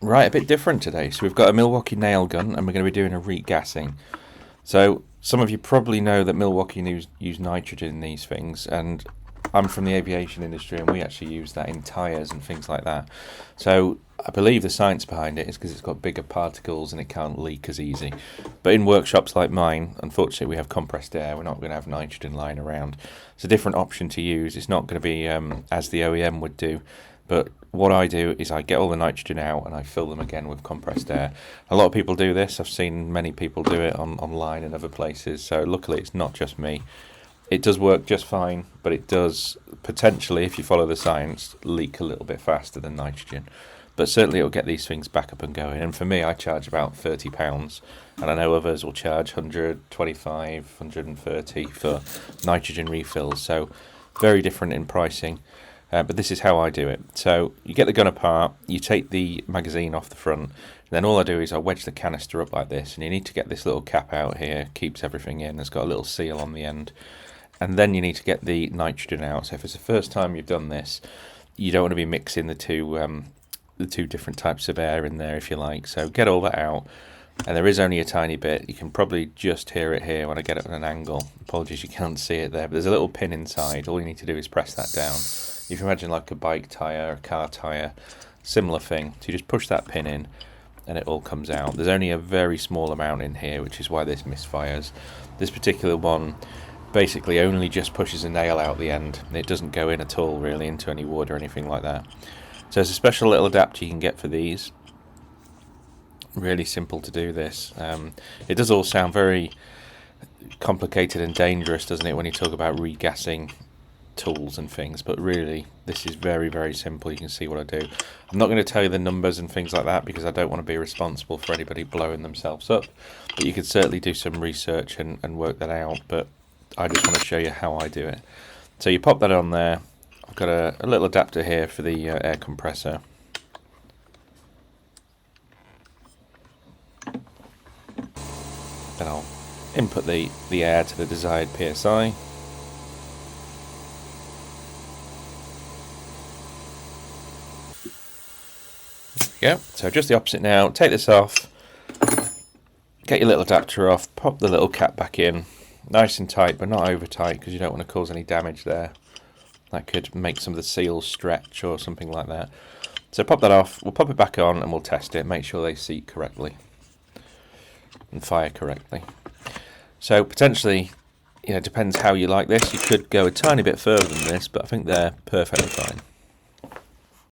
Right, a bit different today. So we've got a Milwaukee Nail Gun and we're going to be doing a regassing. So some of you probably know that Milwaukee use nitrogen in these things, and I'm from the aviation industry and we actually use that in tyres and things like that. So I believe the science behind it is because it's got bigger particles and it can't leak as easy. But in workshops like mine, unfortunately we have compressed air, we're not going to have nitrogen lying around. It's a different option to use. It's not going to be as the OEM would do. But what I do is I get all the nitrogen out and I fill them again with compressed air. A lot of people do this. I've seen many people do it online and other places. So luckily it's not just me. It does work just fine, but it does potentially, if you follow the science, leak a little bit faster than nitrogen. But certainly it'll get these things back up and going. And for me, I charge about £30. And I know others will charge 125, 130 for nitrogen refills. So very different in pricing. But this is how I do it. So you get the gun apart, you take the magazine off the front, and then all I do is I wedge the canister up like this, and you need to get this little cap out here, keeps everything in, it's got a little seal on the end, and then you need to get the nitrogen out. So if it's the first time you've done this, you don't want to be mixing the two different types of air in there, if you like. So get all that out, and there is only a tiny bit. You can probably just hear it here when I get it at an angle. Apologies you can't see it there, but there's a little pin inside. All you need to do is press that down. You can imagine like a bike tyre, a car tyre, similar thing. So you just push that pin in and it all comes out. There's only a very small amount in here, which is why this misfires. This particular one basically only just pushes a nail out the end. It doesn't go in at all really into any wood or anything like that. So there's a special little adapter you can get for these. Really simple to do this. It does all sound very complicated and dangerous, doesn't it, when you talk about regassing tools and things, but really this is very, very simple. You can see what I do. I'm not going to tell you the numbers and things like that because I don't want to be responsible for anybody blowing themselves up, but you could certainly do some research and work that out, but I just want to show you how I do it. So you pop that on there. I've got a little adapter here for the air compressor. Then I'll input the air to the desired PSI. Yeah, so just the opposite now. Take this off, get your little adapter off, pop the little cap back in, nice and tight, but not over tight because you don't want to cause any damage there. That could make some of the seals stretch or something like that. So pop that off, we'll pop it back on and we'll test it, make sure they seat correctly and fire correctly. So potentially, depends how you like this. You could go a tiny bit further than this, but I think they're perfectly fine.